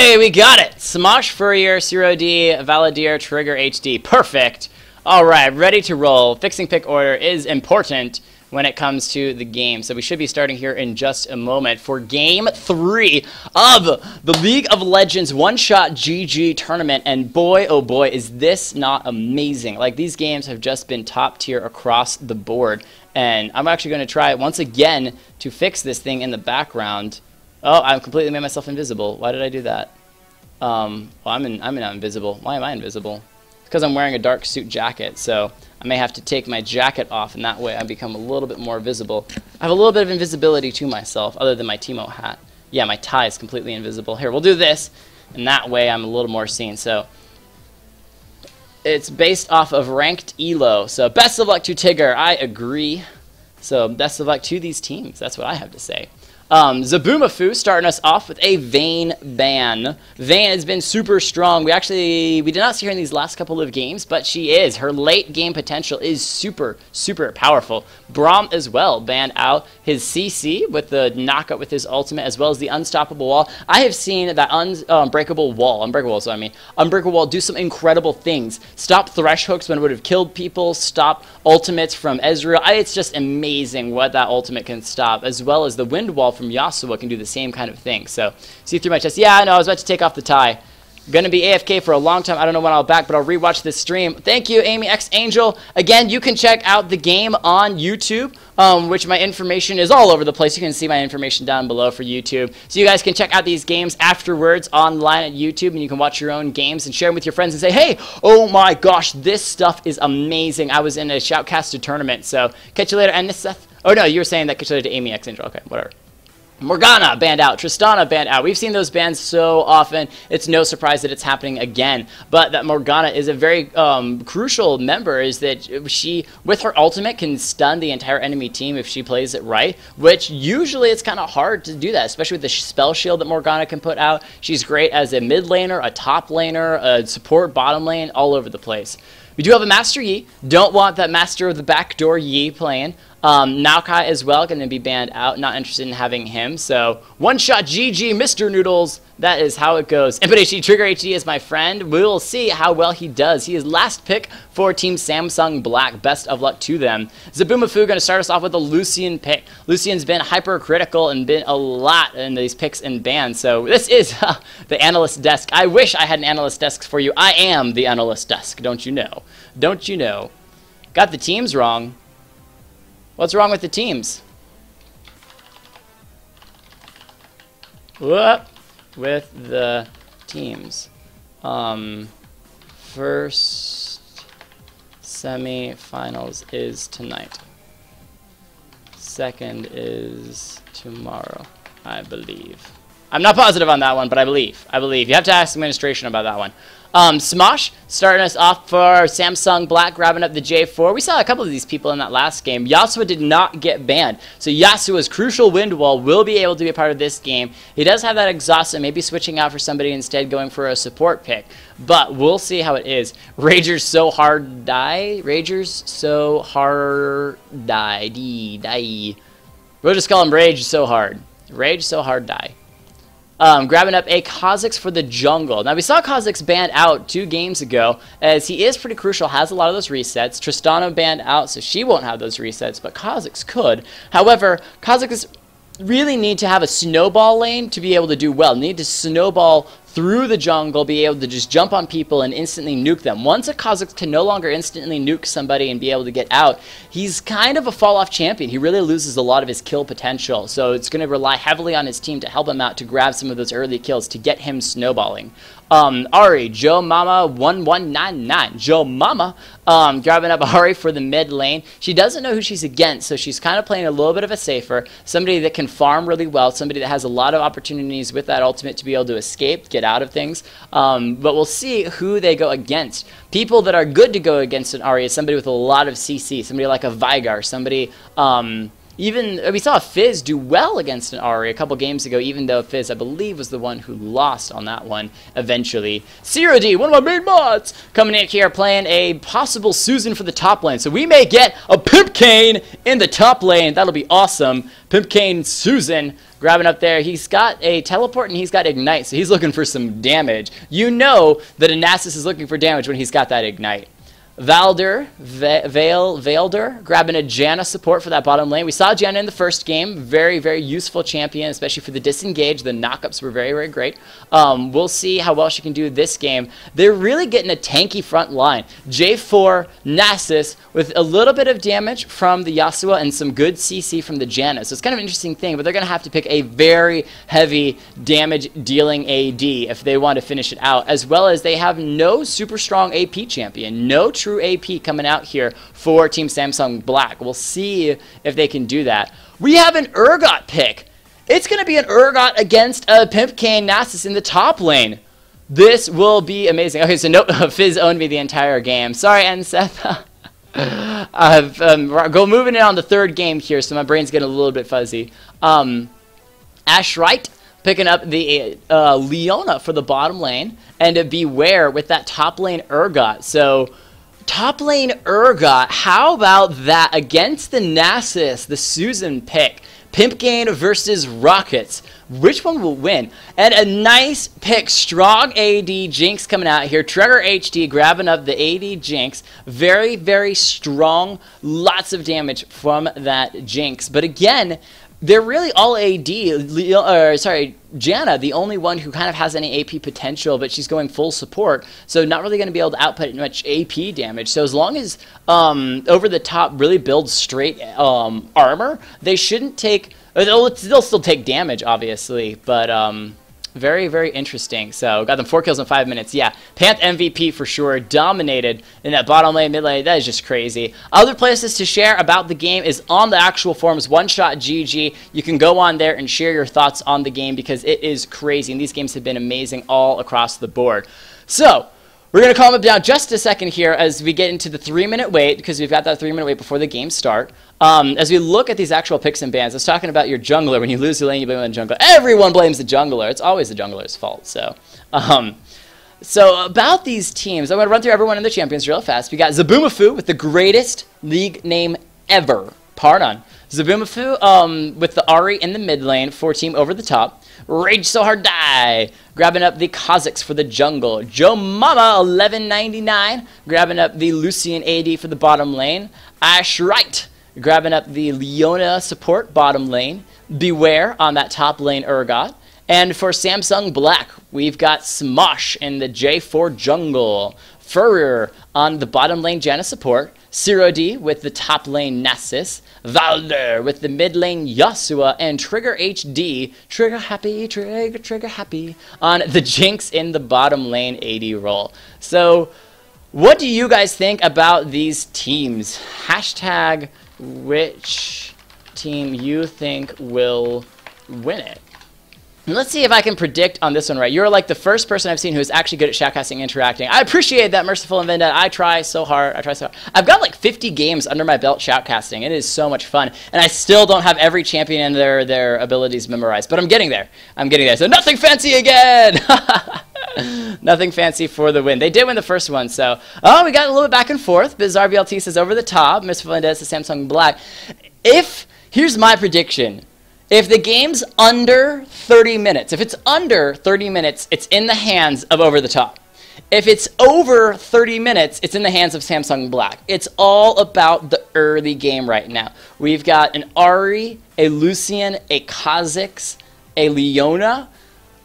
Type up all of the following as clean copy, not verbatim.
Hey, we got it! Smosh, Furrier, Zero D, Valadier, Trigger, HD. Perfect! Alright, ready to roll. Fixing pick order is important when it comes to the game. So we should be starting here in just a moment for Game 3 of the League of Legends one-shot-GG tournament. And boy, oh boy, is this not amazing. Like, these games have just been top tier across the board. And I'm actually going to try once again to fix this thing in the background. Oh, I completely made myself invisible. Why did I do that? Well, I'm not invisible. Why am I invisible? Because I'm wearing a dark suit jacket, so I may have to take my jacket off, and that way I become a little bit more visible. I have a little bit of invisibility to myself, other than my Timo hat. Yeah, my tie is completely invisible. Here, we'll do this, and that way I'm a little more seen. So it's based off of ranked elo. So best of luck to Tigger. I agree. So best of luck to these teams. That's what I have to say. Zabumafu starting us off with a Vayne ban. Vayne has been super strong. We did not see her in these last couple of games, but she is. Her late game potential is super, super powerful. Braum as well banned out his CC with the knockout with his ultimate, as well as the unstoppable wall. I have seen that unbreakable wall do some incredible things. Stop thresh hooks when it would have killed people, stop ultimates from Ezreal. It's just amazing what that ultimate can stop, as well as the wind wall from Yasuo can do the same kind of thing. So, see through my chest. Yeah, I know, I was about to take off the tie. Gonna be AFK for a long time. I don't know when I'll be back, but I'll rewatch this stream. Thank you, Amy X Angel. Again, you can check out the game on YouTube, which my information is all over the place. You can see my information down below for YouTube. So you guys can check out these games afterwards online at YouTube, and you can watch your own games and share them with your friends and say, hey, oh my gosh, this stuff is amazing. I was in a Shoutcaster tournament. So catch you later. And this Seth. Oh no, you were saying that catch you later to Amy X Angel. Okay, whatever. Morgana banned out, Tristana banned out. We've seen those bans so often, it's no surprise that it's happening again. But that Morgana is a very crucial member, is that she, with her ultimate, can stun the entire enemy team if she plays it right, which usually it's kind of hard to do that, especially with the spell shield that Morgana can put out. She's great as a mid laner, a top laner, a support bottom lane, all over the place. We do have a Master Yi. Don't want that Master of the Backdoor Yi playing. Maokai as well, going to be banned out. Not interested in having him. So, one-shot-GG, Mr. Noodles. That is how it goes. Input HD, Trigger HD is my friend. We will see how well he does. He is last pick for Team Samsung Black. Best of luck to them. Zabumafu going to start us off with a Lucian pick. Lucian's been hypercritical and been a lot in these picks and bans. So, this is the analyst desk. I wish I had an analyst desk for you. I am the analyst desk, don't you know? Don't you know? Got the teams wrong. What's wrong with the teams? What? With the teams. First semi-finals is tonight. Second is tomorrow, I believe. I'm not positive on that one, but I believe. You have to ask administration about that one. Smosh starting us off for Samsung Black, grabbing up the J4. We saw a couple of these people in that last game. Yasuo did not get banned, so Yasuo's crucial wind wall will be able to be a part of this game. He does have that exhaust, and maybe switching out for somebody instead, going for a support pick. But we'll see how it is. Ragers so hard die. Ragers so hard die. Die. We'll just call him Rage so hard. Rage so hard die. Grabbing up a Kha'Zix for the jungle. Now, we saw Kha'Zix banned out 2 games ago, as he is pretty crucial, has a lot of those resets. Tristana banned out, so she won't have those resets, but Kha'Zix could. However, Kha'Zix really need to have a snowball lane to be able to do well. Need to snowball through the jungle, be able to just jump on people and instantly nuke them. Once a Kha'Zix can no longer instantly nuke somebody and be able to get out, he's kind of a fall-off champion. He really loses a lot of his kill potential, so it's going to rely heavily on his team to help him out to grab some of those early kills to get him snowballing. Ari, Joe Mama 1199. Joe Mama grabbing up Ari for the mid lane. She doesn't know who she's against, so she's kind of playing a little bit of a safer. Somebody that can farm really well, somebody that has a lot of opportunities with that ultimate to be able to escape, get out of things. But we'll see who they go against. People that are good to go against an Ari is somebody with a lot of CC, somebody like a Vigar, somebody Even we saw Fizz do well against an Ahri a couple games ago, even though Fizz, I believe, was the one who lost on that one eventually. Zero D, one of my main mods, coming in here playing a possible Susan for the top lane. So we may get a Pimpkane in the top lane. That'll be awesome. Pimpkane Susan grabbing up there. He's got a teleport and he's got ignite, so he's looking for some damage. You know that a Nasus is looking for damage when he's got that ignite. Vaelder grabbing a Janna support for that bottom lane. We saw Janna in the first game. Very, very useful champion, especially for the disengage. The knockups were very, very great. We'll see how well she can do this game. They're really getting a tanky front line. J4, Nasus, with a little bit of damage from the Yasuo and some good CC from the Janna. So it's kind of an interesting thing, but they're going to have to pick a very heavy damage dealing AD if they want to finish it out, as well as they have no super strong AP champion. No true AP coming out here for Team Samsung Black. We'll see if they can do that. We have an Urgot pick. It's going to be an Urgot against a Pimpkane Nasus in the top lane. This will be amazing. Okay, so no, Fizz owned me the entire game. Sorry, Nseth. Go moving in on the third game here, so my brain's getting a little bit fuzzy. Ashrite picking up the Leona for the bottom lane, and Beware with that top lane Urgot. So top lane Urgot, how about that against the Nasus, the Susan pick? Pimpkane versus Rockets. Which one will win? And a nice pick. Strong AD Jinx coming out here. Trigger HD grabbing up the AD Jinx. Very, very strong. Lots of damage from that Jinx. But again, they're really all AD. Janna, the only one who kind of has any AP potential, but she's going full support, so not really going to be able to output much AP damage. So as long as over the top really builds straight armor, they shouldn't take. They'll still take damage, obviously, but very, very interesting. So got them 4 kills in 5 minutes. Yeah, Panth MVP for sure. Dominated in that bottom lane, mid lane. That is just crazy. Other places to share about the game is on the actual forums, 1ShotGG. You can go on there and share your thoughts on the game because it is crazy. And these games have been amazing all across the board. So we're going to calm it down just a second here as we get into the 3-minute wait, because we've got that 3-minute wait before the game start. As we look at these actual picks and bans, I was talking about your jungler. When you lose your lane, you blame the jungler. Everyone blames the jungler. It's always the jungler's fault. So about these teams, I'm going to run through everyone in the champions real fast. We got Zabumafu with the greatest league name ever. Pardon. Zabumafu with the Ahri in the mid lane for Team Over the Top. Rage So Hard Die grabbing up the Kha'Zix for the jungle. Joe Mama 1199 grabbing up the Lucian AD for the bottom lane. Ashrite grabbing up the Leona support bottom lane. Beware on that top lane Urgot. And for Samsung Black, we've got Smosh in the J4 jungle. Furrier on the bottom lane Janna support. Zero D with the top lane Nasus. Vaelder with the mid lane Yasuo. And Trigger HD, Trigger Happy on the Jinx in the bottom lane AD role. So what do you guys think about these teams? Hashtag which team you think will win it. And let's see if I can predict on this one right. You're like the first person I've seen who is actually good at shoutcasting, interacting. I appreciate that, Merciful and Vendetta. I try so hard. I've got like 50 games under my belt shoutcasting. It is so much fun. And I still don't have every champion and their abilities memorized. But I'm getting there. So nothing fancy again. Nothing fancy for the win. They did win the first one, so... Oh, we got a little bit back and forth. Bizarre BLT says Over the Top. Merciful and Vendetta says Samsung Black. Here's my prediction. If the game's under 30 minutes, if it's under 30 minutes, it's in the hands of Over the Top. If it's over 30 minutes, it's in the hands of Samsung Black. It's all about the early game right now. We've got an Ahri, a Lucian, a Kha'Zix, a Leona.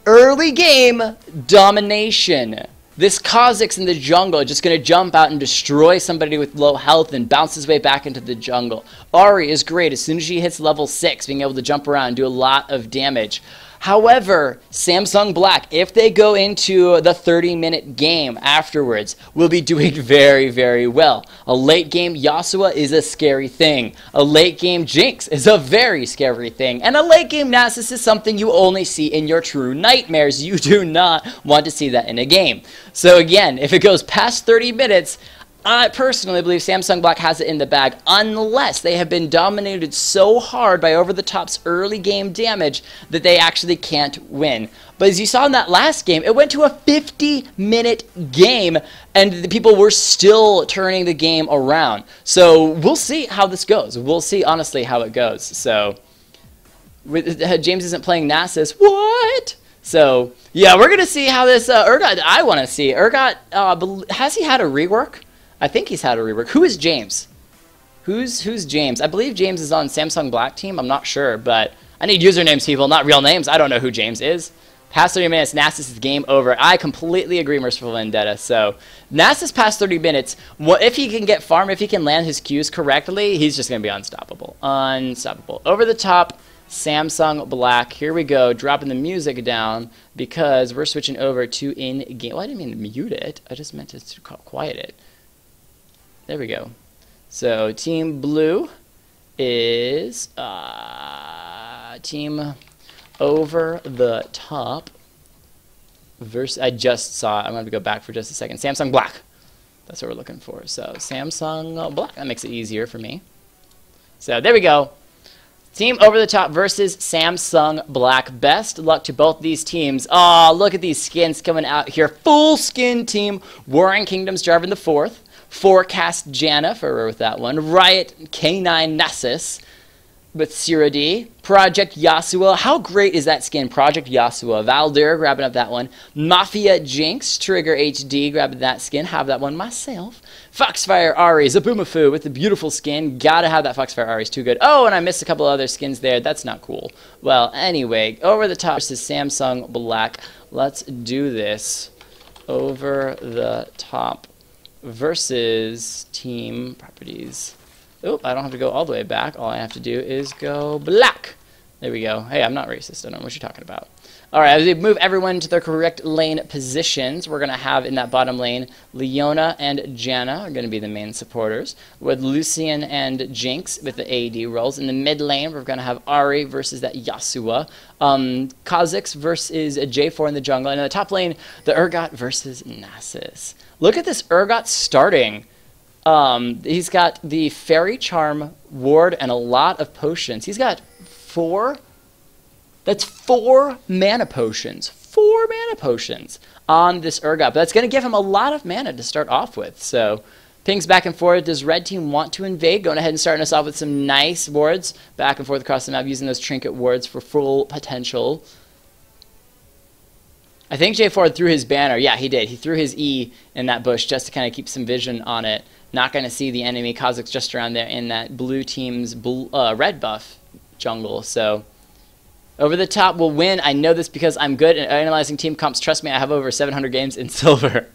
Early game domination. This Kha'Zix in the jungle is just going to jump out and destroy somebody with low health and bounce his way back into the jungle. Ahri is great as soon as she hits level 6, being able to jump around and do a lot of damage. However, Samsung Black, if they go into the 30-minute game afterwards, will be doing very, very well. A late game Yasuo is a scary thing. A late game Jinx is a very scary thing. And a late game Nasus is something you only see in your true nightmares. You do not want to see that in a game. So again, if it goes past 30 minutes, I personally believe Samsung Black has it in the bag unless they have been dominated so hard by Over the Top's early game damage that they actually can't win. But as you saw in that last game, it went to a 50-minute game, and the people were still turning the game around. So we'll see how this goes. We'll see, honestly, how it goes. So James isn't playing Nasus. What? So, yeah, we're going to see how this Urgot, I want to see. Urgot, has he had a rework? I think he's had a rework. Who is James? Who's James? I believe James is on Samsung Black team. I'm not sure, but I need usernames, people, not real names. I don't know who James is. Past 30 minutes, Nasus is game over. I completely agree, Merciful Vendetta. So, Nasus past 30 minutes, if he can get farm, if he can land his Qs correctly, he's just going to be unstoppable. Unstoppable. Over the top, Samsung Black. Here we go, dropping the music down because we're switching over to in-game. Well, I didn't mean to mute it. I just meant to quiet it. There we go. So Team Blue is Team Over the Top versus, I just saw it. I'm going to go back for just a second. Samsung Black. That's what we're looking for. So Samsung Black. That makes it easier for me. So there we go. Team Over the Top versus Samsung Black. Best luck to both these teams. Oh, look at these skins coming out here. Full skin team. Warring Kingdoms Jarvan the 4th. Forecast Janna, for with that one. Riot K9 Nasus with Zero D. Project Yasuo. How great is that skin? Project Yasuo. Valdir grabbing up that one. Mafia Jinx. Trigger HD grabbing that skin. Have that one myself. Foxfire Ari. Zabumafu with the beautiful skin. Gotta have that Foxfire Ari. It's too good. Oh, and I missed a couple other skins there. That's not cool. Well, anyway. Over the Top versus Samsung Black. Let's do this. Over the Top versus Team Properties. Oh, I don't have to go all the way back. All I have to do is go black. There we go. Hey, I'm not racist. I don't know what you're talking about. All right, as we move everyone to their correct lane positions, we're going to have in that bottom lane, Leona and Janna are going to be the main supporters, with Lucian and Jinx with the AD roles. In the mid lane, we're going to have Ari versus that Yasuo. Kha'Zix versus J4 in the jungle. And in the top lane, the Urgot versus Nasus. Look at this Urgot starting. He's got the Fairy Charm, Ward, and a lot of potions. He's got 4... That's 4 mana potions. 4 mana potions on this Urgot. But that's going to give him a lot of mana to start off with. So, pings back and forth. Does red team want to invade? Going ahead and starting us off with some nice wards. Back and forth across the map, using those trinket wards for full potential. I think J4 threw his banner. Yeah, he did. He threw his E in that bush just to kind of keep some vision on it. Not going to see the enemy. Kha'Zix just around there in that blue team's red buff jungle. So... Over the Top will win. I know this because I'm good at analyzing team comps. Trust me, I have over 700 games in Silver.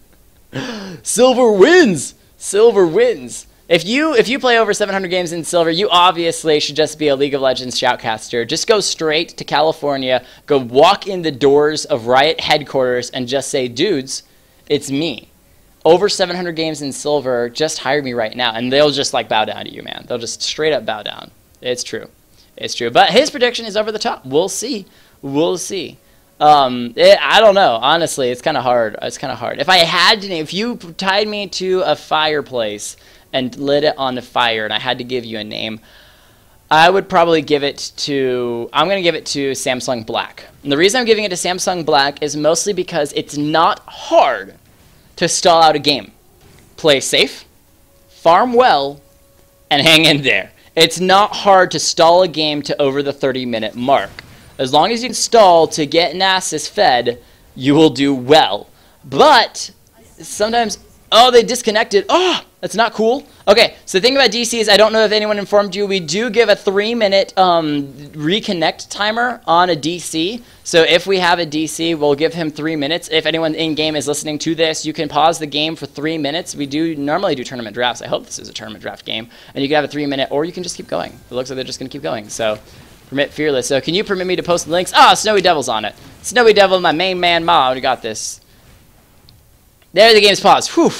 Silver wins! Silver wins! If you play over 700 games in Silver, you obviously should just be a League of Legends shoutcaster. Just go straight to California, go walk in the doors of Riot headquarters, and just say, dudes, it's me. Over 700 games in Silver, just hire me right now. And they'll just like bow down to you, man. They'll just straight up bow down. It's true. It's true. But his prediction is Over the Top. We'll see. We'll see. I don't know. Honestly, it's kind of hard. It's kind of hard. If I had to, if you tied me to a fireplace and lit it on the fire and I had to give you a name, I would probably give it to, I'm going to give it to Samsung Black. And the reason I'm giving it to Samsung Black is mostly because it's not hard to stall out a game. Play safe, farm well, and hang in there. It's not hard to stall a game to over the 30-minute mark. As long as you can stall to get Nasus fed, you will do well. But sometimes, oh, they disconnected. Oh, that's not cool. Okay, so the thing about DC is I don't know if anyone informed you. We do give a 3-minute reconnect timer on a DC. So if we have a DC, we'll give him 3 minutes. If anyone in-game is listening to this, you can pause the game for 3 minutes. We do normally do tournament drafts. I hope this is a tournament draft game. And you can have a 3-minute, or you can just keep going. It looks like they're just going to keep going. So permit fearless. So can you permit me to post links? Ah, Snowy Devil's on it. Snowy Devil, my main man, Ma. We got this. There, the game's paused. Whew.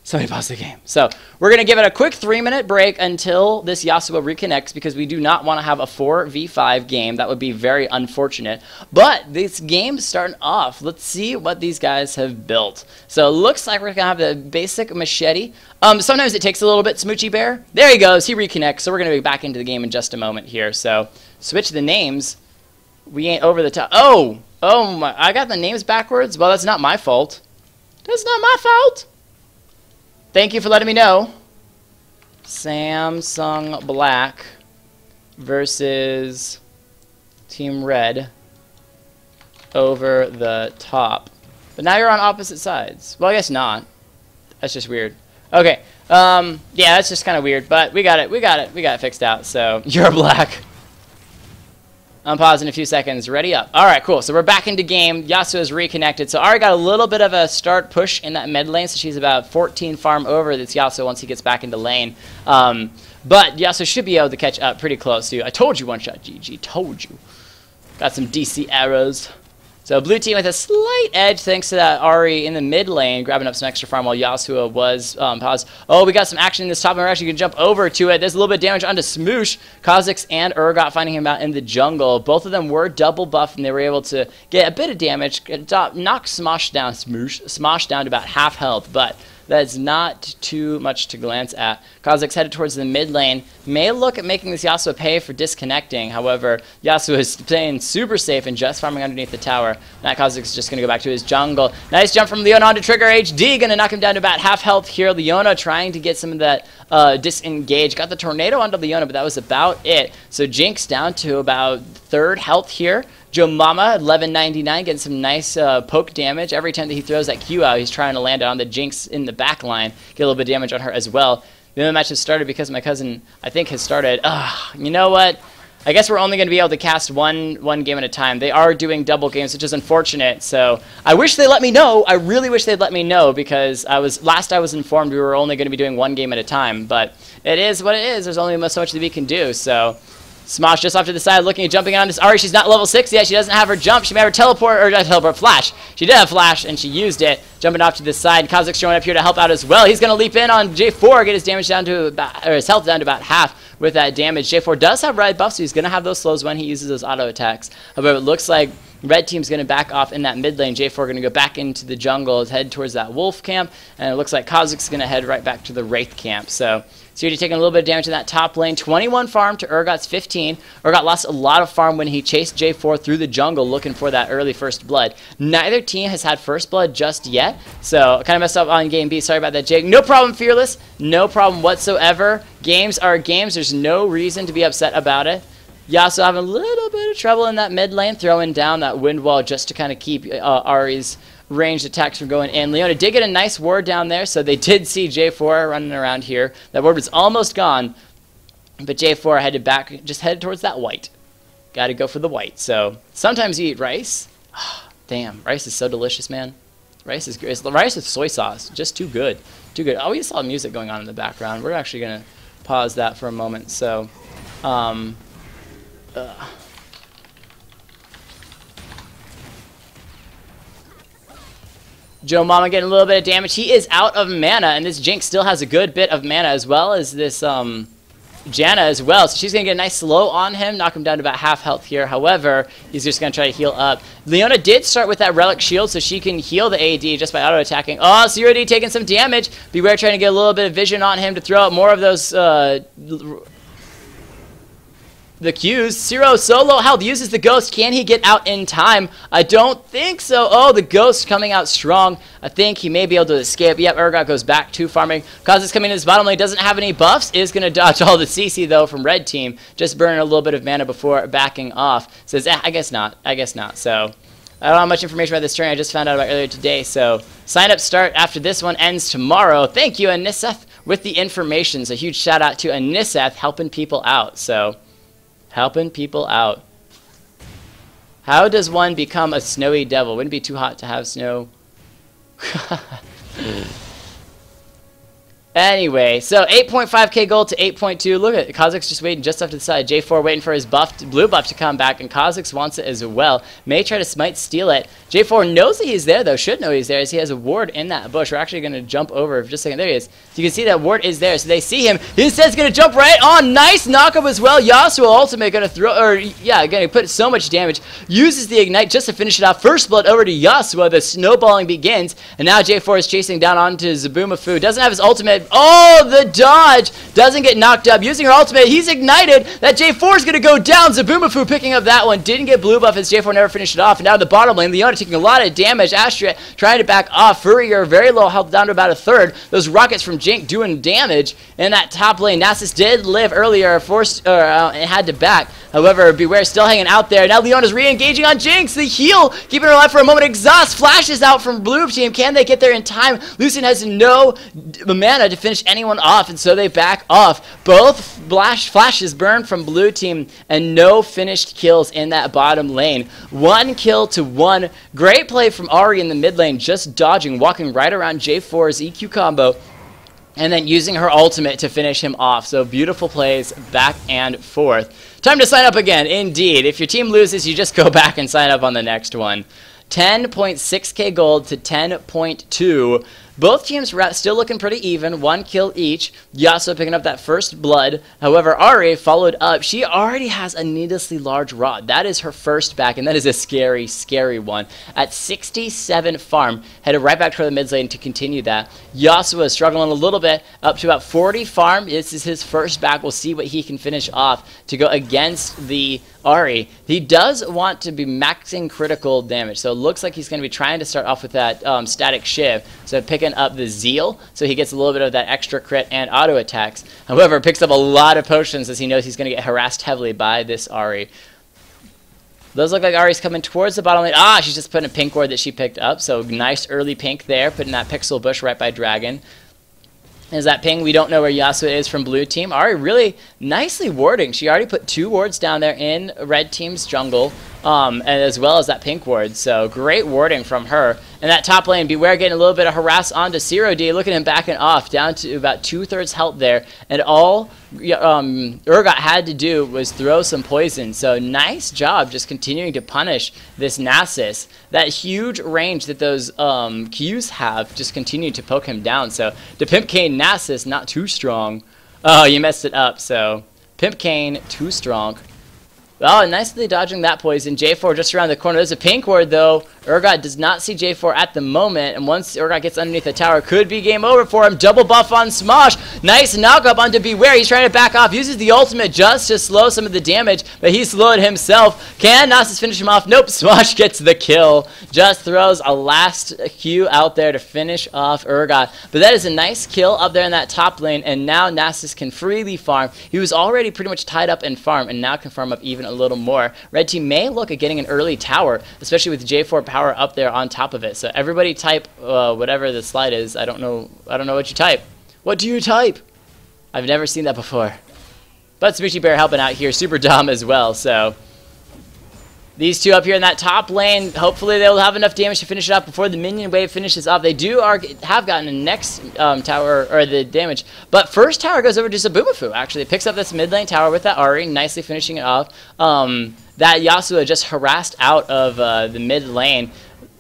Somebody pause the game. So we're going to give it a quick 3-minute break until this Yasuo reconnects because we do not want to have a 4v5 game. That would be very unfortunate. But this game's starting off. Let's see what these guys have built. So it looks like we're going to have the basic machete. Sometimes it takes a little bit, Smoochy Bear. There he goes. He reconnects. So we're going to be back into the game in just a moment here. So switch the names. We ain't over the top. Oh my. I got the names backwards. Well, that's not my fault. That's not my fault. Thank you for letting me know. Samsung Black versus Team Red over the top. But now you're on opposite sides. Well, I guess not. That's just weird. Okay. Yeah, that's just kind of weird. But we got it. We got it fixed out. So you're black. I'm pausing a few seconds. Ready up. All right, cool. So we're back into game. Yasuo is reconnected. So Ari got a little bit of a start push in that mid lane. So she's about 14 farm over this Yasuo once he gets back into lane. But Yasuo should be able to catch up pretty close to you. I told you 1ShotGG. Told you. Got some DC arrows. So blue team with a slight edge thanks to that Ari in the mid lane grabbing up some extra farm while Yasuo was paused. Oh, we got some action in this top, and we're actually going to jump over to it. There's a little bit of damage onto Smoosh. Kha'Zix and Urgot finding him out in the jungle. Both of them were double buffed, and they were able to get a bit of damage, knock Smosh down to about half health, but that's not too much to glance at. Kha'Zix headed towards the mid lane. May look at making this Yasuo pay for disconnecting. However, Yasuo is playing super safe and just farming underneath the tower. Now Kha'Zix is just going to go back to his jungle. Nice jump from Leona onto Trigger HD. Going to knock him down to about half health here. Leona trying to get some of that disengage. Got the tornado onto Leona, but that was about it. So Jinx down to about third health here. Joe Mama, 1199, getting some nice poke damage. Every time that he throws that Q out, he's trying to land it on the Jinx in the back line. Get a little bit of damage on her as well. The other match has started because my cousin, I think, has started. You know what? I guess we're only going to be able to cast one game at a time. They are doing double games, which is unfortunate. So I wish they let me know. I really wish they'd let me know because last I was informed we were only going to be doing one game at a time. But it is what it is. There's only so much that we can do. So Smosh just off to the side, looking at jumping on this Ari. She's not level 6 yet. She doesn't have her jump. She may have her teleport, or not teleport, flash. She did have flash, and she used it. Jumping off to the side. Kha'Zix showing up here to help out as well. He's going to leap in on J4, get his damage down to about, or his health down to about half with that damage. J4 does have red buff, so he's going to have those slows when he uses those auto attacks. However, it looks like red team's going to back off in that mid lane. J4 going to go back into the jungle, head towards that wolf camp, and it looks like Kha'Zix is going to head right back to the wraith camp. So Siri taking a little bit of damage in that top lane. 21 farm to Urgot's 15. Urgot lost a lot of farm when he chased J4 through the jungle looking for that early first blood. Neither team has had first blood just yet, so kind of messed up on game B. Sorry about that, Jake. No problem, Fearless. No problem whatsoever. Games are games. There's no reason to be upset about it. Yasuo having a little bit of trouble in that mid lane, throwing down that wind wall just to kind of keep Ari's ranged attacks from going in. Leona did get a nice ward down there, so they did see J4 running around here. That ward was almost gone, but J4 headed back, just headed towards that white. Got to go for the white. So sometimes you eat rice. Damn, rice is so delicious, man. Rice is great. Rice with soy sauce, just too good. Too good. Oh, we saw music going on in the background. We're actually going to pause that for a moment. So, Joe Mama getting a little bit of damage. He is out of mana, and this Jinx still has a good bit of mana as well as this Janna as well. So she's going to get a nice slow on him, knock him down to about half health here. However, he's just going to try to heal up. Leona did start with that Relic Shield, so she can heal the AD just by auto-attacking. Oh, CRD taking some damage. Beware trying to get a little bit of vision on him to throw out more of those the Qs. Zero solo health, uses the Ghost. Can he get out in time? I don't think so. Oh, the Ghost coming out strong. I think he may be able to escape. Yep, Urgot goes back to farming. Kha'Zix coming in his bottom lane, doesn't have any buffs. Is going to dodge all the CC, though, from red team. Just burning a little bit of mana before backing off. Says, I guess not. I guess not. So I don't have much information about this turn. I just found out about earlier today. So sign-up start after this one ends tomorrow. Thank you, Aniseth, with the information. So huge shout-out to Aniseth helping people out. So helping people out. How does one become a snowy devil? Wouldn't it be too hot to have snow? Anyway, so 8.5k gold to 8.2. Look at Kha'Zix just waiting just off to the side. J4 waiting for his blue buff to come back, and Kha'Zix wants it as well. May try to smite steal it. J4 knows that he's there, though. Should know he's there, as he has a ward in that bush. We're actually going to jump over for just a second. There he is. So you can see that ward is there, so they see him. He says going to jump right on. Nice knockup as well. Yasuo ultimate going to throw, or yeah, going to put so much damage. Uses the ignite just to finish it off. First blood over to Yasuo. The snowballing begins, and now J4 is chasing down onto Zabumafu. Doesn't have his ultimate. Oh, the dodge. Doesn't get knocked up. Using her ultimate, he's ignited. That J4 is going to go down. Zabumafu picking up that one. Didn't get blue buff as J4 never finished it off. And now the bottom lane, Leona taking a lot of damage. Astrid trying to back off. Furrier very low health, down to about a third. Those rockets from Jink doing damage. In that top lane, Nasus did live earlier, and had to back. However, Beware still hanging out there. Now Leona's re-engaging on Jinx. The heal, keeping her alive for a moment. Exhaust flashes out from blue team. Can they get there in time? Lucian has no mana to finish anyone off, and so they back off. Both flashes burn from blue team, and no finished kills in that bottom lane. 1 kill to 1. Great play from Ahri in the mid lane, just dodging, walking right around J4's EQ combo, and then using her ultimate to finish him off. So beautiful plays back and forth. Time to sign up again. Indeed. If your team loses, you just go back and sign up on the next one. 10.6k gold to 10.2. Both teams still looking pretty even. 1 kill each. Yasuo picking up that first blood. However, Ahri followed up. She already has a needlessly large rod. That is her first back, and that is a scary, scary one. At 67 farm, headed right back toward the mid lane to continue that. Yasuo is struggling a little bit, up to about 40 farm. This is his first back. We'll see what he can finish off to go against the Ahri. He does want to be maxing critical damage, so it looks like he's going to be trying to start off with that static shiv. So picking up the zeal, so he gets a little bit of that extra crit and auto attacks. However, picks up a lot of potions as he knows he's going to get harassed heavily by this Ahri. Those look like Ahri's coming towards the bottom lane. Ah, she's just putting a pink ward that she picked up, so nice early pink there, putting that pixel bush right by Dragon. Is that ping? We don't know where Yasuo is from blue team. Ahri really nicely warding. She already put 2 wards down there in red team's jungle, and as well as that pink ward. So great warding from her. And that top lane, Beware getting a little bit of harass onto Zero D. Look at him backing off, down to about 2/3 health there. And all Urgot had to do was throw some poison. So nice job just continuing to punish this Nasus. That huge range that those Qs have just continued to poke him down. So the Pimp Cane Nasus, not too strong. Oh, you messed it up. So Pimp Cane, too strong. Oh, nicely dodging that poison. J4 just around the corner. There's a pink ward, though. Urgot does not see J4 at the moment, and once Urgot gets underneath the tower, could be game over for him. Double buff on Smosh. Nice knockup onto Beware. He's trying to back off. Uses the ultimate just to slow some of the damage, but he slowed himself. Can Nasus finish him off? Nope. Smosh gets the kill. Just throws a last Q out there to finish off Urgot. But that is a nice kill up there in that top lane, and now Nasus can freely farm. He was already pretty much tied up in farm, and now can farm up even a little more. Red team may look at getting an early tower, especially with J4 power up there on top of it. So everybody type whatever the slide is. I don't know what you type. What do you type? I've never seen that before. But Smoochy Bear helping out here. Super Dom as well. So these two up here in that top lane, hopefully they'll have enough damage to finish it off before the minion wave finishes off. They have gotten the next tower, or the damage. But first tower goes over to Zabumafu, actually. It picks up this mid lane tower with that Ahri, nicely finishing it off. That Yasuo just harassed out of the mid lane.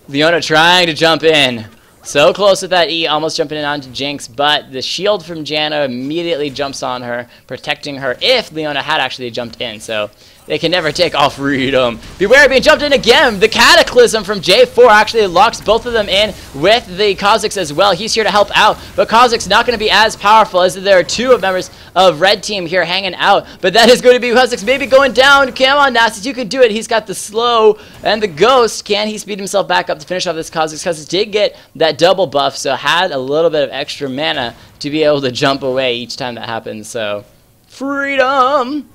Leona trying to jump in. So close with that E, almost jumping in onto Jinx, but the shield from Janna immediately jumps on her, protecting her if Leona had actually jumped in. So they can never take all freedom. Beware being jumped in again. The Cataclysm from J4 actually locks both of them in with the Kha'Zix as well. He's here to help out, but Kha'Zix not going to be as powerful as there are 2 members of red team here hanging out. But that is going to be Kha'Zix maybe going down. Come on, Nasus, you can do it. He's got the slow and the ghost. Can he speed himself back up to finish off this Kha'Zix? Kha'Zix did get that double buff, so had a little bit of extra mana to be able to jump away each time that happens. So freedom.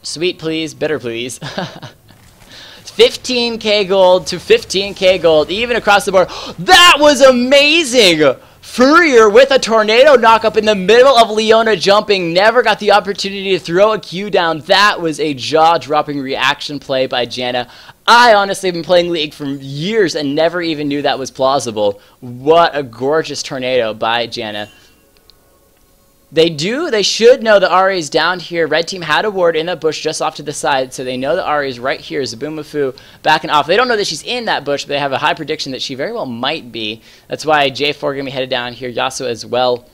Sweet please, bitter please. 15k gold to 15k gold, even across the board. That was amazing! Furrier with a tornado knockup in the middle of Leona jumping. Never got the opportunity to throw a Q down. That was a jaw-dropping reaction play by Janna. I honestly have been playing League for years and never even knew that was plausible. What a gorgeous tornado by Janna. They should know that Ahri is down here. Red team had a ward in that bush just off to the side, so they know that Ahri is right here. Zabumafu backing off. They don't know that she's in that bush, but they have a high prediction that she very well might be. That's why J4 going to be headed down here. Yasuo as well.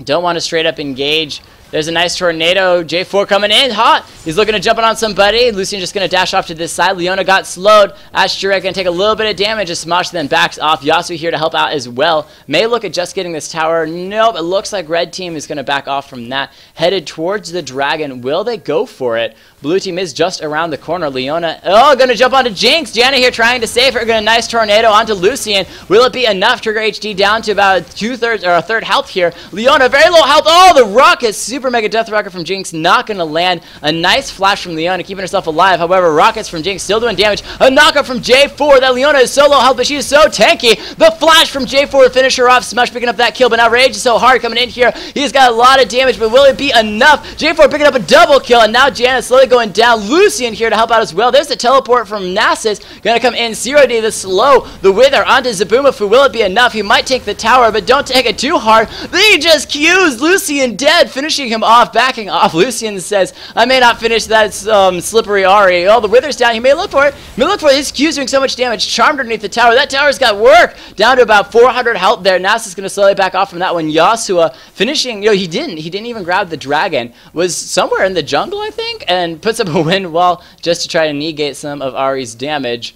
Don't want to straight up engage. There's a nice tornado. J4 coming in hot. He's looking to jump on somebody. Lucian just going to dash off to this side. Leona got slowed. Ashura going to take a little bit of damage as Smosh then backs off. Yasuo here to help out as well. May look at just getting this tower. Nope, it looks like red team is going to back off from that. Headed towards the dragon. Will they go for it? Blue team is just around the corner. Leona, going to jump onto Jinx. Janna here trying to save her. Going to nice tornado onto Lucian. Will it be enough? Trigger HD down to about 2/3 or a third health here. Leona, very low health. Oh, the rocket. Super mega death rocket from Jinx. Not going to land. A nice flash from Leona, keeping herself alive. However, rockets from Jinx still doing damage. A knockup from J4. That Leona is so low health, but she is so tanky. The flash from J4 to finish her off. Smush picking up that kill, but now Rage is so hard coming in here. He's got a lot of damage, but will it be enough? J4 picking up a double kill, and now Janna slowly going down. Lucian here to help out as well. There's the teleport from Nasus. Gonna come in. 0D the slow. The Wither onto Zabumafu. Will it be enough? He might take the tower, but don't take it too hard. They just Qs Lucian dead, finishing him off, backing off. Lucian says, I may not finish that slippery Ahri. Oh, the Wither's down. He may look for it. He may look for it. His Q's doing so much damage. Charmed underneath the tower. That tower's got work. Down to about 400 health there. Nasus gonna slowly back off from that one. Yasuo finishing. He didn't even grab the dragon. Was somewhere in the jungle, I think, and puts up a wind wall just to try to negate some of Ahri's damage.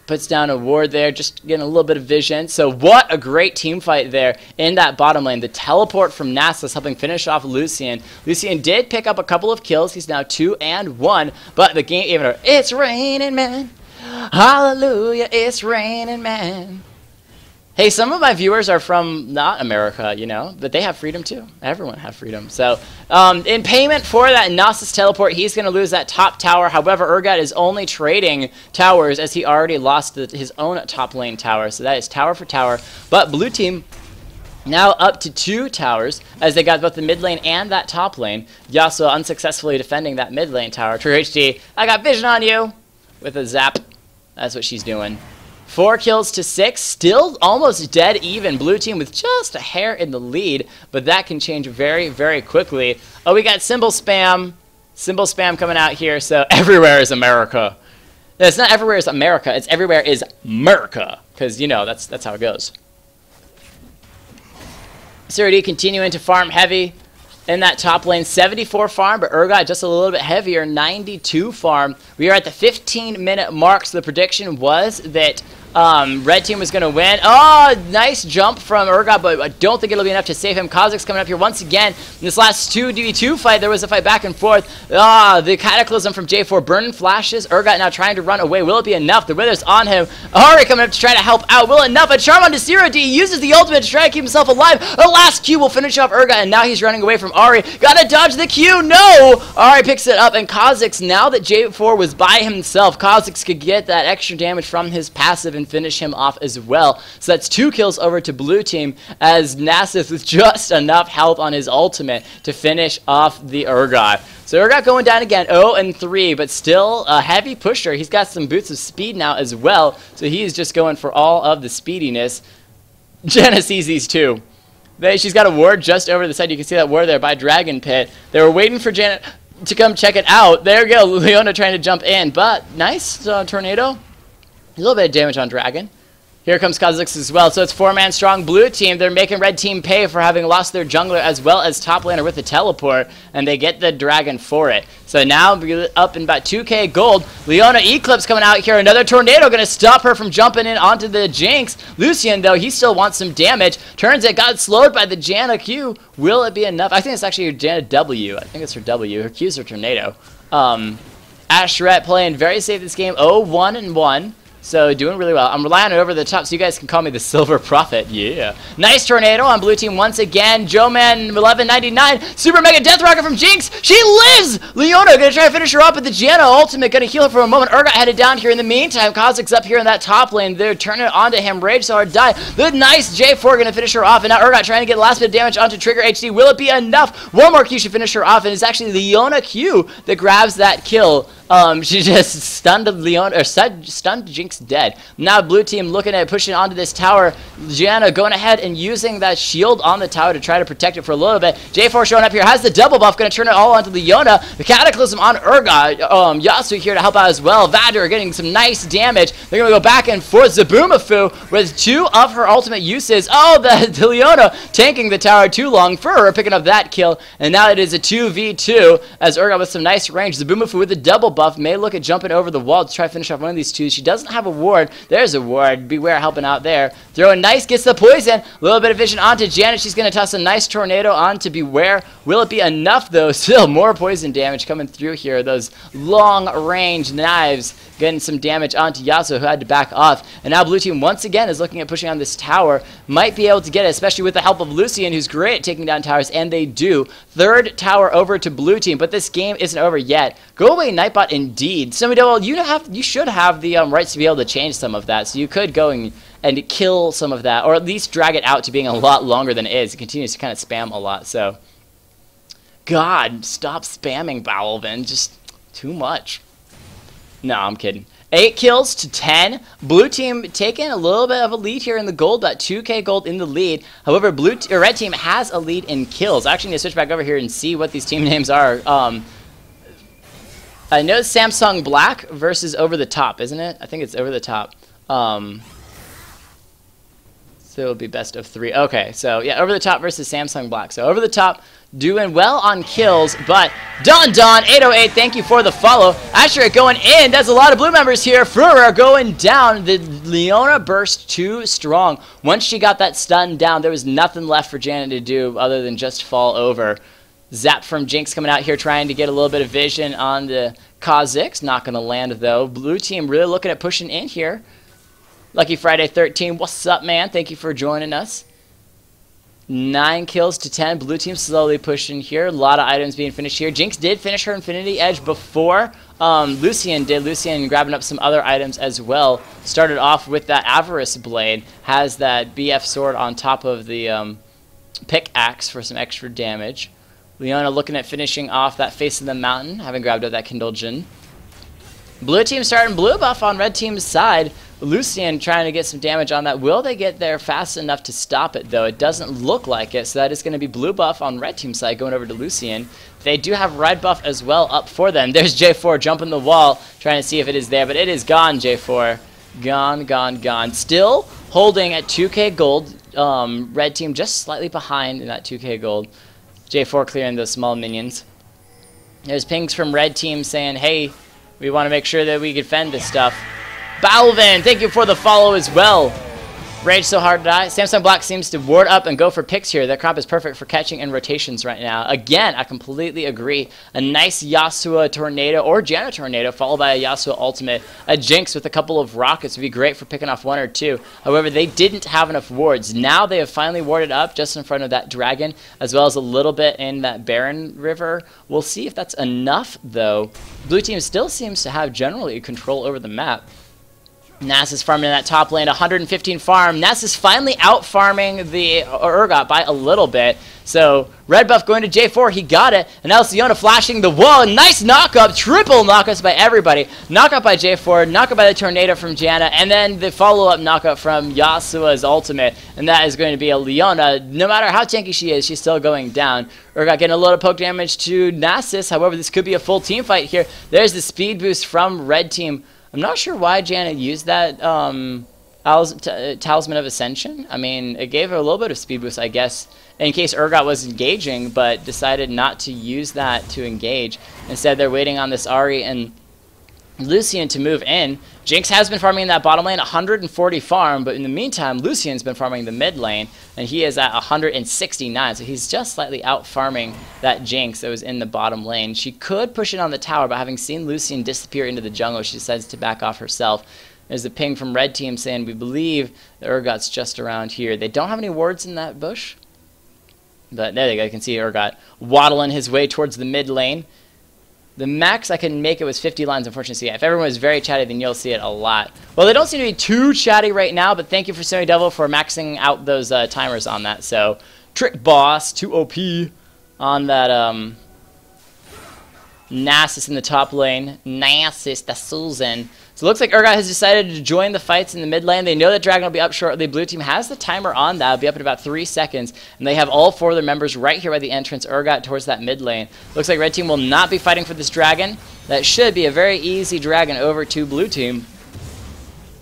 Puts down a ward there, just getting a little bit of vision. So what a great team fight there in that bottom lane. The teleport from Nasus helping finish off Lucian. Lucian did pick up a couple of kills. He's now 2-1, but the game even it's raining, man. Hallelujah, it's raining, man. Hey, some of my viewers are from not America, but they have freedom too. Everyone have freedom. So in payment for that Nasus teleport, he's going to lose that top tower. However, Urgot is only trading towers as he already lost his own top lane tower. So that is tower for tower. But blue team now up to 2 towers as they got both the mid lane and that top lane. Yasuo unsuccessfully defending that mid lane tower. True HD, I got vision on you with a zap. That's what she's doing. 4 kills to 6, still almost dead even. Blue team with just a hair in the lead, but that can change very, very quickly. Oh, we got symbol spam. Symbol spam coming out here, so everywhere is America. No, it's not everywhere is America, it's everywhere is America, because, that's how it goes. Surdy continuing to farm heavy in that top lane. 74 farm, but Urgot just a little bit heavier, 92 farm. We are at the 15-minute mark, so the prediction was that red team was going to win. Oh, nice jump from Urgot, but I don't think it'll be enough to save him. Kha'Zix coming up here once again. In this last 2v2 fight, there was a fight back and forth. The Cataclysm from J4, burning flashes. Urgot now trying to run away. Will it be enough? The Wither's on him. Ahri coming up to try to help out. Will it enough? A charm onto 0D. He uses the ultimate to try to keep himself alive. A last Q will finish off Urgot, and now he's running away from Ahri. Gotta dodge the Q. No! Ahri picks it up, and Kha'Zix, now that J4 was by himself, Kha'Zix could get that extra damage from his passive and finish him off as well. So that's 2 kills over to blue team as Nasus with just enough health on his ultimate to finish off the Urgot. So Urgot going down again, 0-3, but still a heavy pusher. He's got some boots of speed now as well, so he's just going for all of the speediness. Janna sees these too. She's got a ward just over the side. You can see that ward there by Dragon Pit. They were waiting for Janna to come check it out. There we go, Leona trying to jump in, but nice tornado. A little bit of damage on Dragon. Here comes Kha'Zix as well. So it's 4-man strong blue team. They're making red team pay for having lost their jungler as well as top laner with the teleport, and they get the dragon for it. So now we're up in about 2k gold. Leona Eclipse coming out here. Another tornado going to stop her from jumping in onto the Jinx. Lucian, though, he still wants some damage. Turns it, got slowed by the Janna Q. Will it be enough? I think it's actually her Janna W. I think it's her W. Her Q's her tornado. Ashret playing very safe this game. 0-1-1. So doing really well. I'm relying on over the top, so you guys can call me the Silver Prophet. Yeah. Nice tornado on blue team once again. Joeman 1199. Super mega death rocket from Jinx. She lives! Leona gonna try to finish her up with the Janna ultimate. Gonna heal her for a moment. Urgot headed down here in the meantime. Kha'Zix up here in that top lane. They're turning it onto him. Rage so hard die. The nice J4 gonna finish her off. And now Urgot trying to get the last bit of damage onto Trigger HD. Will it be enough? One more Q should finish her off. And it's actually Leona Q that grabs that kill. She just stunned Leona, or stunned Jinx dead. Now blue team looking at pushing onto this tower. Gianna going ahead and using that shield on the tower to try to protect it for a little bit. J4 showing up here, has the double buff, going to turn it all onto Leona. The Cataclysm on Urgot. Yasuo here to help out as well. Vander getting some nice damage. They're going to go back and forth. Zabumafu with 2 of her ultimate uses. Oh, the Leona tanking the tower too long for her, picking up that kill. And now it is a 2v2 as Urgot with some nice range. Zabumafu with the double buff may look at jumping over the wall to try to finish off one of these two. She doesn't have a ward. There's a ward. Beware helping out there. Throwing nice, gets the poison. A little bit of vision onto Janet. She's going to toss a nice tornado onto Beware. Will it be enough though? Still more poison damage coming through here. Those long range knives getting some damage onto Yasuo, who had to back off. And now blue team once again is looking at pushing on this tower. Might be able to get it, especially with the help of Lucian, who's great at taking down towers, and they do. Third tower over to blue team, but this game isn't over yet. Go away, Nightbot, indeed. So you should have the rights to be able to change some of that, so you could go and kill some of that, or at least drag it out to being a lot longer than it is. It continues to kind of spam a lot, so. God, stop spamming, Balvin. Just too much. No, I'm kidding. 8 kills to 10. Blue team taking a little bit of a lead here in the gold, about 2k gold in the lead. However, red team has a lead in kills. I actually need to switch back over here and see what these team names are. I know it's Samsung Black versus Over the Top, isn't it? I think it's Over the Top. So it'll be best of 3. Okay, so yeah, Over the Top versus Samsung Black. So Over the Top doing well on kills, but Don 808, thank you for the follow. Asher going in. That's a lot of blue members here. Furor going down. The Leona burst too strong. Once she got that stun down, there was nothing left for Janet to do other than just fall over. Zap from Jinx coming out here trying to get a little bit of vision on the Kha'Zix. Not going to land though. Blue team really looking at pushing in here. Lucky Friday 13, what's up, man? Thank you for joining us. 9 kills to 10. Blue team slowly pushing here. A lot of items being finished here. Jinx did finish her Infinity Edge before Lucian did. Lucian grabbing up some other items as well. Started off with that Avarice Blade. Has that BF sword on top of the pickaxe for some extra damage. Leona looking at finishing off that Face of the Mountain, having grabbed up that Kindle-Jin. Blue team starting blue buff on red team's side. Lucian trying to get some damage on that. Will they get there fast enough to stop it, though? It doesn't look like it, so that is going to be blue buff on red team's side going over to Lucian. They do have red buff as well up for them. There's J4 jumping the wall, trying to see if it is there, but it is gone, J4. Gone, gone, gone. Still holding at 2k gold. Red team just slightly behind in that 2k gold. J4 clearing those small minions. There's pings from red team saying, hey, we want to make sure that we defend this stuff. Balvin, thank you for the follow as well. Rage so hard to die. Samsung Black seems to ward up and go for picks here. That crop is perfect for catching and rotations right now. Again, I completely agree. A nice Yasuo Tornado or Janna Tornado followed by a Yasuo Ultimate. A Jinx with a couple of rockets would be great for picking off 1 or 2. However, they didn't have enough wards. Now they have finally warded up just in front of that dragon, as well as a little bit in that Baron River. We'll see if that's enough, though. Blue team still seems to have generally control over the map. Nass is farming in that top lane, 115 farm. Nass is finally out farming the Urgot by a little bit. So, red buff going to J4, he got it. And now Leona flashing the wall. Nice knock-up, triple knock-ups by everybody. Knock-up by J4, knock-up by the Tornado from Janna, and then the follow-up knock-up from Yasuo's ultimate. And that is going to be a Leona. No matter how tanky she is, she's still going down. Urgot getting a little poke damage to Nasus. However, this could be a full team fight here. There's the speed boost from red team. I'm not sure why Janet used that Talisman of Ascension. I mean, it gave her a little bit of speed boost, I guess, in case Urgot was engaging, but decided not to use that to engage. Instead, they're waiting on this Ahri and Lucian to move in. Jinx has been farming in that bottom lane, 140 farm, but in the meantime, Lucian's been farming the mid lane, and he is at 169, so he's just slightly out farming that Jinx that was in the bottom lane. She could push it on the tower, but having seen Lucian disappear into the jungle, she decides to back off herself. There's a ping from red team saying, we believe the Urgot's just around here. They don't have any wards in that bush, but there you go, you can see Urgot waddling his way towards the mid lane. The max I can make it was 50 lines, unfortunately. Yeah, if everyone was very chatty, then you'll see it a lot. Well, they don't seem to be too chatty right now, but thank you for Semi Devil for maxing out those timers on that. So, Trick Boss, 2 OP on that Nasus in the top lane. Nasus, the Susan. So it looks like Urgot has decided to join the fights in the mid lane. They know that Dragon will be up shortly. Blue team has the timer on that. It'll be up in about 3 seconds. And they have all 4 of their members right here by the entrance. Urgot towards that mid lane. Looks like red team will not be fighting for this Dragon. That should be a very easy Dragon over to blue team.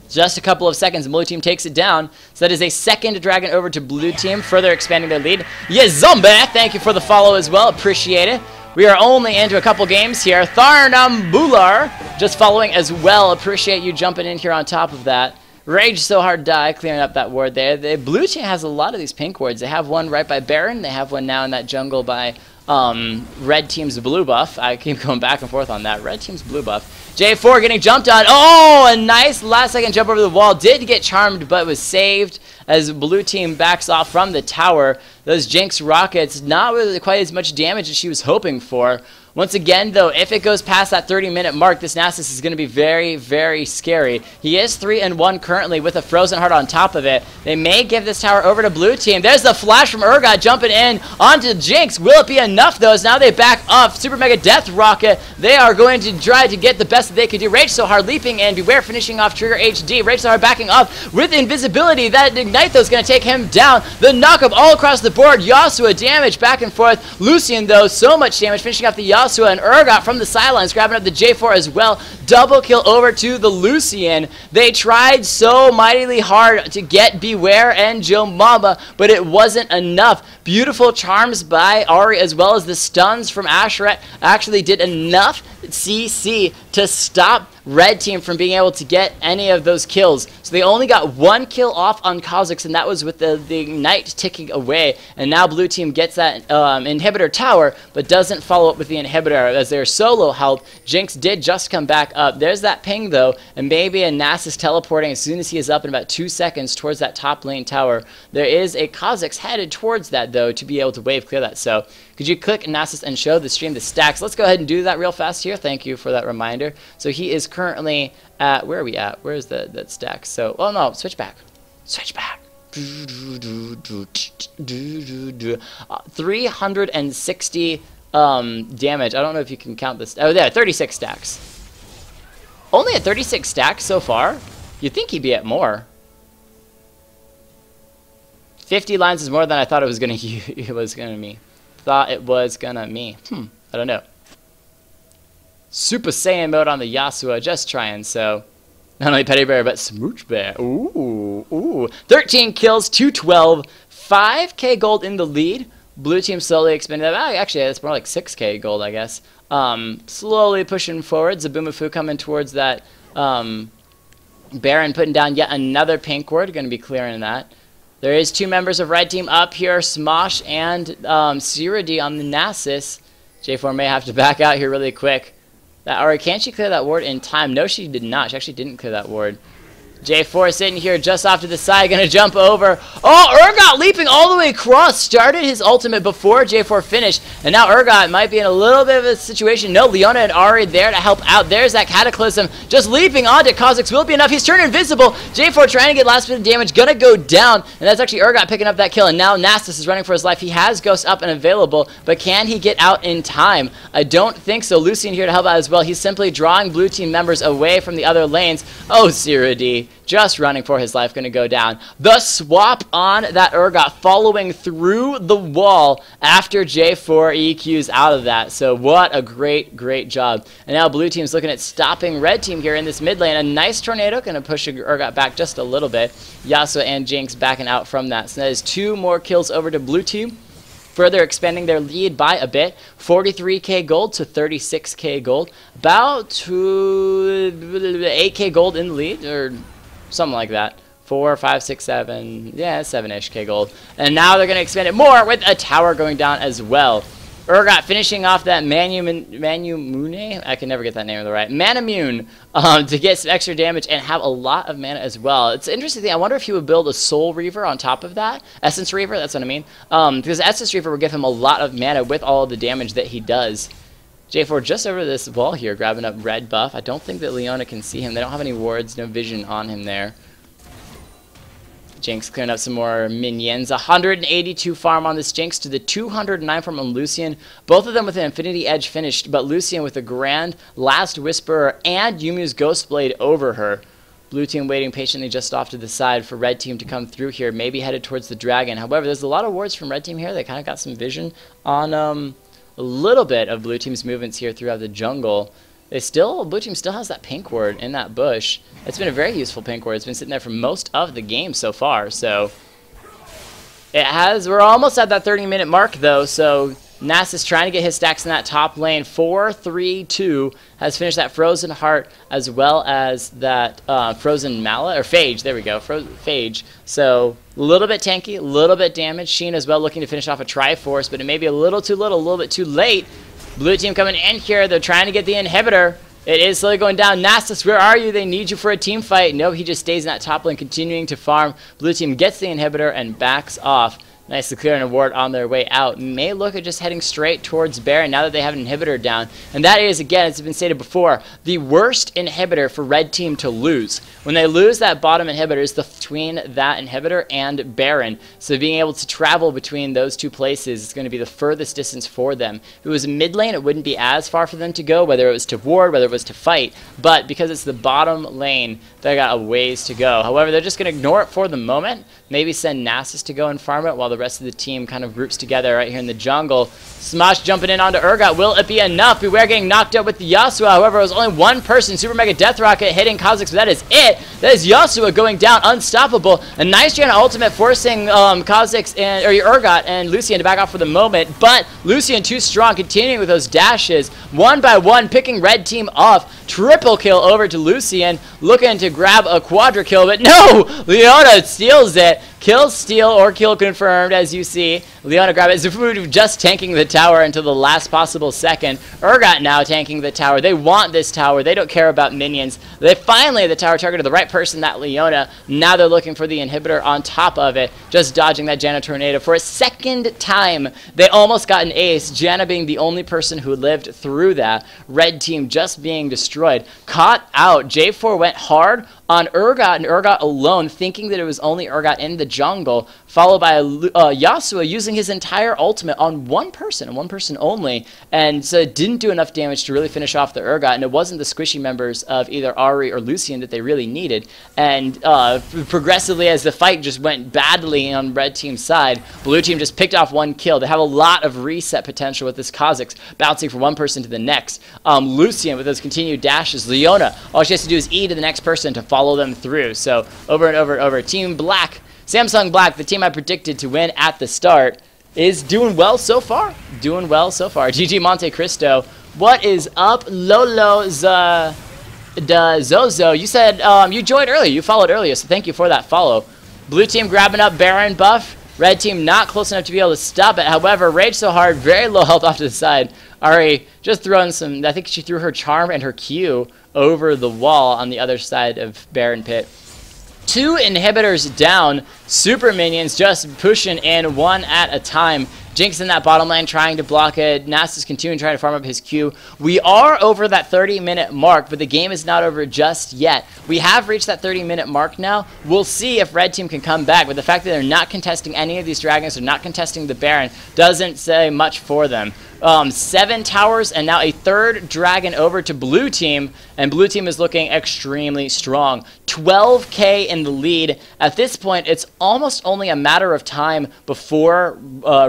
Just a couple of seconds, and blue team takes it down. So that is a second Dragon over to blue team, further expanding their lead. Yes, Zombie! Thank you for the follow as well. Appreciate it. We are only into a couple games here. Tharnambular just following as well. Appreciate you jumping in here on top of that. Rage So Hard Die, clearing up that ward there. The blue team has a lot of these pink wards. They have one right by Baron. They have one now in that jungle by red team's blue buff. I keep going back and forth on that. Red team's blue buff. J4 getting jumped on. Oh, a nice last second jump over the wall. Did get charmed, but was saved as blue team backs off from the tower. Those Jinx rockets, not really quite as much damage as she was hoping for. Once again, though, if it goes past that 30-minute mark, this Nasus is going to be very, very scary. He is 3-1 currently with a Frozen Heart on top of it. They may give this tower over to blue team. There's the flash from Urgot jumping in onto Jinx. Will it be enough, though, as now they back up? Super Mega Death Rocket. They are going to try to get the best that they could do. Rage So Hard leaping in. Beware finishing off Trigger HD. Rage So Hard backing up with invisibility. That Ignite, though, is going to take him down. The knockup all across the board. Yasuo damage back and forth. Lucian, though, so much damage, finishing off the Yasuo, and Urgot from the sidelines grabbing up the J4 as well. Double kill over to the Lucian. They tried so mightily hard to get Beware and Joe Mama, but it wasn't enough. Beautiful charms by Ahri as well as the stuns from Ashret actually did enough CC to stop red team from being able to get any of those kills. So they only got 1 kill off on Kha'Zix, and that was with the Ignite ticking away. And now blue team gets that inhibitor tower, but doesn't follow up with the inhibitor as their solo help. Jinx did just come back up. There's that ping, though, and maybe a Nasus teleporting as soon as he is up in about 2 seconds towards that top lane tower. There is a Kha'Zix headed towards that, though, to be able to wave clear that. So could you click Nasus and show the stream the stacks? Let's go ahead and do that real fast here. Thank you for that reminder. So he is currently at, where are we at? Where's that stack? So, oh no, switch back. Switch back. 360 damage. I don't know if you can count this. Oh, there, 36 stacks. Only at 36 stacks so far? You'd think he'd be at more. 50 lines is more than I thought it was gonna be. Thought it was gonna be. I don't know. Super Saiyan mode on the Yasuo, just trying, so. Not only Petty Bear, but Smooch Bear. Ooh. 13 kills, 212, 5k gold in the lead. Blue team slowly expanding that. Actually, it's more like 6k gold, I guess. Slowly pushing forward. Zabumafu coming towards that Baron, putting down yet another pink ward. Going to be clearing that. There is 2 members of red team up here, Smosh and Siridi on the Nasus. J4 may have to back out here really quick. Or can she clear that ward in time? No, she did not. She actually didn't clear that ward. J4 sitting here just off to the side, going to jump over. Oh, Urgot leaping all the way across. Started his ultimate before J4 finished. And now Urgot might be in a little bit of a situation. No, Leona and Ahri there to help out. There's that Cataclysm. Just leaping onto Kha'Zix will be enough. He's turned invisible. J4 trying to get last bit of damage. Going to go down. And that's actually Urgot picking up that kill. And now Nasus is running for his life. He has Ghost up and available. But can he get out in time? I don't think so. Lucian here to help out as well. He's simply drawing blue team members away from the other lanes. Oh, Siridi. Just running for his life, going to go down. The swap on that Urgot following through the wall after J4 EQs out of that. So what a great, great job. And now blue team's looking at stopping red team here in this mid lane. A nice tornado, going to push Urgot back just a little bit. Yasuo and Jinx backing out from that. So that is 2 more kills over to blue team. Further expanding their lead by a bit. 43k gold to 36k gold. About 8k gold in the lead, or something like that. 4, 5, 6, 7, yeah, 7-ish k gold. And now they're going to expand it more with a tower going down as well. Urgot finishing off that Manumune, I can never get that name right, Manamune, to get some extra damage and have a lot of mana as well. It's an interesting thing. I wonder if he would build a Soul Reaver on top of that. Essence Reaver, that's what I mean. Because Essence Reaver would give him a lot of mana with all of the damage that he does. J4 just over this wall here, grabbing up red buff. I don't think that Leona can see him. They don't have any wards, no vision on him there. Jinx clearing up some more minions. 182 farm on this Jinx to the 209 farm on Lucian. Both of them with an Infinity Edge finished, but Lucian with a Grand Last Whisperer and Yumu's Ghost Blade over her. Blue team waiting patiently just off to the side for red team to come through here, maybe headed towards the dragon. However, there's a lot of wards from red team here. They kind of got some vision on a little bit of blue team's movements here throughout the jungle. Blue team still has that pink ward in that bush. It's been a very useful pink ward. It's been sitting there for most of the game so far. So we're almost at that 30-minute mark though. So Nasus trying to get his stacks in that top lane. 4-3-2 has finished that Frozen Heart as well as that Frozen Mala, or Phage. There we go, Phage. So a little bit tanky, a little bit damaged. Sheen as well looking to finish off a Triforce, but it may be a little too little, a little bit too late. Blue team coming in here. They're trying to get the inhibitor. It is slowly going down. Nasus, where are you? They need you for a team fight. No, he just stays in that top lane, continuing to farm. Blue team gets the inhibitor and backs off. Nicely clearing a ward on their way out. May look at just heading straight towards Baron now that they have an inhibitor down. And that is, again, as has been stated before, the worst inhibitor for red team to lose. When they lose that bottom inhibitor, it's between that inhibitor and Baron. So being able to travel between those two places is going to be the furthest distance for them. If it was mid lane, it wouldn't be as far for them to go, whether it was to ward, whether it was to fight. But because it's the bottom lane, they got a ways to go. However, they're just going to ignore it for the moment. Maybe send Nasus to go and farm it while the rest of the team kind of groups together right here in the jungle. Smosh jumping in onto Urgot. Will it be enough? Beware getting knocked out with the Yasuo. However, it was only one person. Super Mega Death Rocket hitting Kha'Zix, but that is it. That is Yasuo going down unstoppable. A nice Janna ultimate forcing Kha'Zix or Urgot and Lucian to back off for the moment. But Lucian too strong, continuing with those dashes. One by one, picking red team off. Triple kill over to Lucian, looking to grab a quadra kill, but no! Leona steals it. Kill, steal, or kill confirmed, as you see. Leona grab it. Zafu just tanking the tower until the last possible second. Urgot now tanking the tower. They want this tower. They don't care about minions. They finally have the tower targeted the right person, that Leona. Now they're looking for the inhibitor on top of it. Just dodging that Janna tornado for a second time. They almost got an ace. Janna being the only person who lived through that. Red team just being destroyed. Caught out. J4 went hard on Urgot and Urgot alone, thinking that it was only Urgot in the jungle, followed by Yasuo using his entire ultimate on one person and one person only, and so it didn't do enough damage to really finish off the Urgot, and it wasn't the squishy members of either Ahri or Lucian that they really needed. And progressively, as the fight just went badly on red team's side, blue team just picked off one kill. They have a lot of reset potential with this Kha'Zix bouncing from one person to the next. Lucian with those continued dashes. Leona, all she has to do is E to the next person to follow them through. So over and over and over. Team Black, Samsung Black, the team I predicted to win at the start, is doing well so far. Doing well so far. GG Monte Cristo. What is up, Lolo Zozo? You said you joined earlier. You followed earlier, so thank you for that follow. Blue team grabbing up Baron buff. Red team not close enough to be able to stop it. However, rage so hard, very low health off to the side. Ahri just throwing some, I think she threw her charm and her Q over the wall on the other side of Baron Pit. Two inhibitors down. Super minions just pushing in one at a time. Jinx in that bottom lane trying to block it. Nasus continuing trying to farm up his Q. We are over that 30-minute mark, but the game is not over just yet. We have reached that 30-minute mark now. We'll see if red team can come back, but the fact that they're not contesting any of these dragons, they're not contesting the Baron, doesn't say much for them. 7 towers and now a third dragon over to blue team, and blue team is looking extremely strong. 12k in the lead. At this point, it's almost only a matter of time before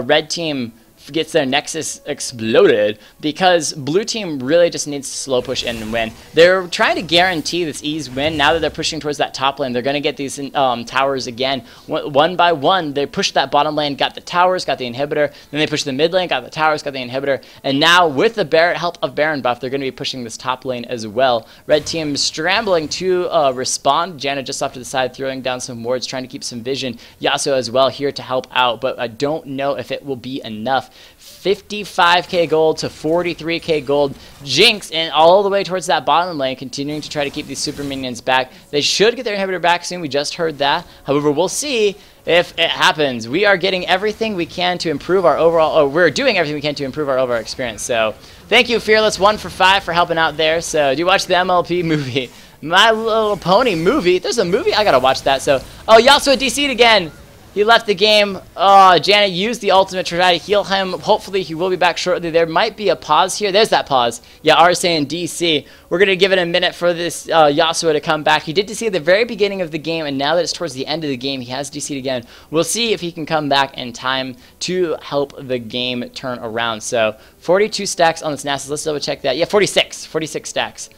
red team gets their Nexus exploded, because blue team really just needs to slow push in and win. They're trying to guarantee this ease win. Now that they're pushing towards that top lane, they're going to get these towers again. One by one, they pushed that bottom lane, got the towers, got the inhibitor, then they pushed the mid lane, got the towers, got the inhibitor, and now with the help of Baron buff, they're going to be pushing this top lane as well. Red team scrambling to respond. Janna just off to the side, throwing down some wards, trying to keep some vision. Yasuo as well here to help out, but I don't know if it will be enough. 55k gold to 43k gold. Jinx and all the way towards that bottom lane, continuing to try to keep these super minions back. They should get their inhibitor back soon. We just heard that. However, we'll see if it happens. We are getting everything we can to improve our overall, we're doing everything we can to improve our overall experience. So thank you, Fearless1 for 5 for helping out there. So do you watch the MLP movie? My Little Pony movie. There's a movie? I gotta watch that. So, oh, Yasuo DC'd again. He left the game. Janet used the ultimate to try to heal him. Hopefully, he will be back shortly. There might be a pause here. There's that pause. Yeah, R saying DC. We're going to give it a minute for this Yasuo to come back. He did DC at the very beginning of the game, and now that it's towards the end of the game, he has DC'd again. We'll see if he can come back in time to help the game turn around. So, 42 stacks on this Nasus. Let's double check that. Yeah, 46. 46 stacks.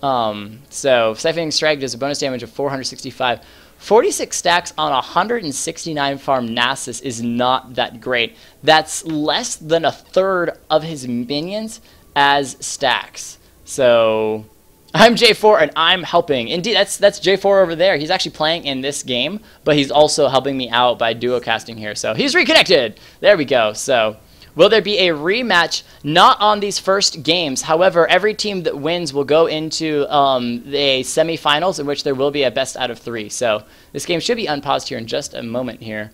So, Siphoning Strike does a bonus damage of 465. 46 stacks on 169 farm Nasus is not that great. That's less than a third of his minions as stacks. So I'm J4 and I'm helping. Indeed, that's J4 over there. He's actually playing in this game, but he's also helping me out by duo casting here. So he's reconnected. There we go. So will there be a rematch? Not on these first games. However, every team that wins will go into the semifinals, in which there will be a best out of 3. So this game should be unpaused here in just a moment here.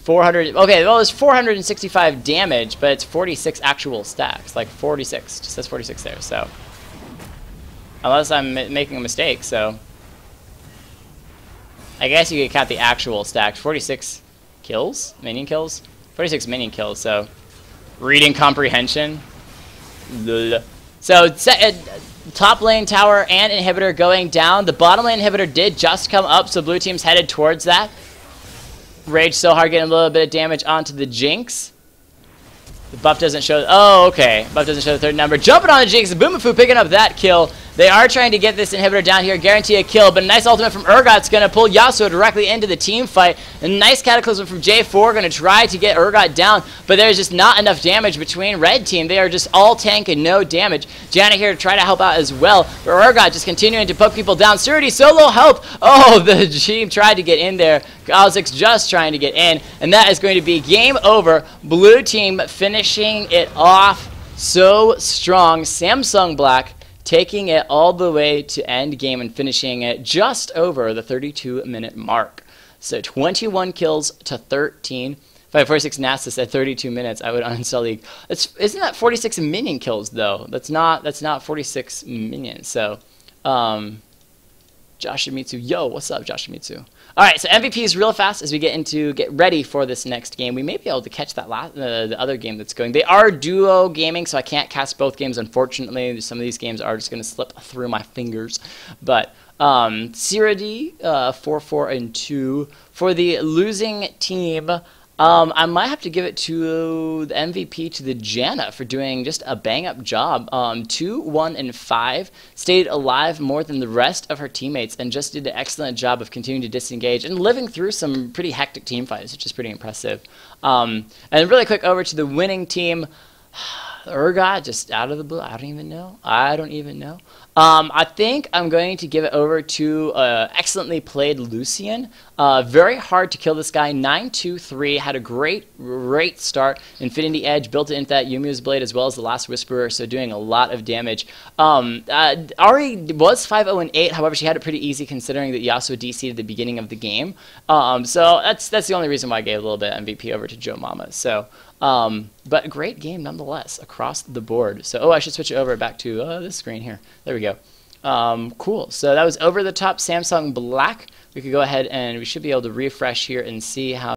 400. Okay, well, it's 465 damage, but it's 46 actual stacks. Like 46. Just says 46 there. So unless I'm making a mistake, so I guess you could count the actual stacks. 46. Kills? Minion kills? 46 minion kills, so reading comprehension. So top lane tower and inhibitor going down. The bottom lane inhibitor did just come up, so blue team's headed towards that. Rage so hard, getting a little bit of damage onto the Jinx. The buff doesn't show. Oh, okay. Buff doesn't show the third number. Jumping on the Jinx. Boomafu picking up that kill. They are trying to get this inhibitor down here, guarantee a kill, but a nice ultimate from Urgot's going to pull Yasuo directly into the team fight. A nice Cataclysm from J4, going to try to get Urgot down, but there's just not enough damage between red team. They are just all tank and no damage. Janet here to try to help out as well, but Urgot just continuing to poke people down. Surity solo help. Oh, the team tried to get in there. Kha'Zix just trying to get in, and that is going to be game over. Blue team finishing it off so strong. Samsung Black taking it all the way to end game and finishing it just over the 32-minute mark. So 21 kills to 13. If I had 46 Nasus at 32 minutes, I would uninstall League. Isn't that 46 minion kills though? That's not 46 minions. So Joshimitsu, yo, what's up, Joshimitsu? All right, so MVPs real fast as we get ready for this next game. We may be able to catch that the other game that's going. They are duo gaming, so I can't cast both games, unfortunately. Some of these games are just going to slip through my fingers. But Siradi, 4-4-2 for the losing team. I might have to give it to the MVP, to the Janna, for doing just a bang-up job. 2-1-5, stayed alive more than the rest of her teammates, and just did an excellent job of continuing to disengage and living through some pretty hectic team fights, which is pretty impressive. And really quick over to the winning team. Urgot, just out of the blue. I don't even know. I think I'm going to give it over to excellently played Lucian. Very hard to kill this guy. 9-2-3. Had a great start. Infinity Edge built it into that Yumu's Blade as well as the Last Whisperer, so doing a lot of damage. Ari was 5-0-8. However, she had it pretty easy considering that Yasuo DC'd at the beginning of the game. So that's the only reason why I gave a little bit of MVP over to Joe Mama. So. But a great game nonetheless across the board. So, oh, I should switch it over back to this screen here. There we go. Cool. So that was over the top Samsung Black. We could go ahead and we should be able to refresh here and see how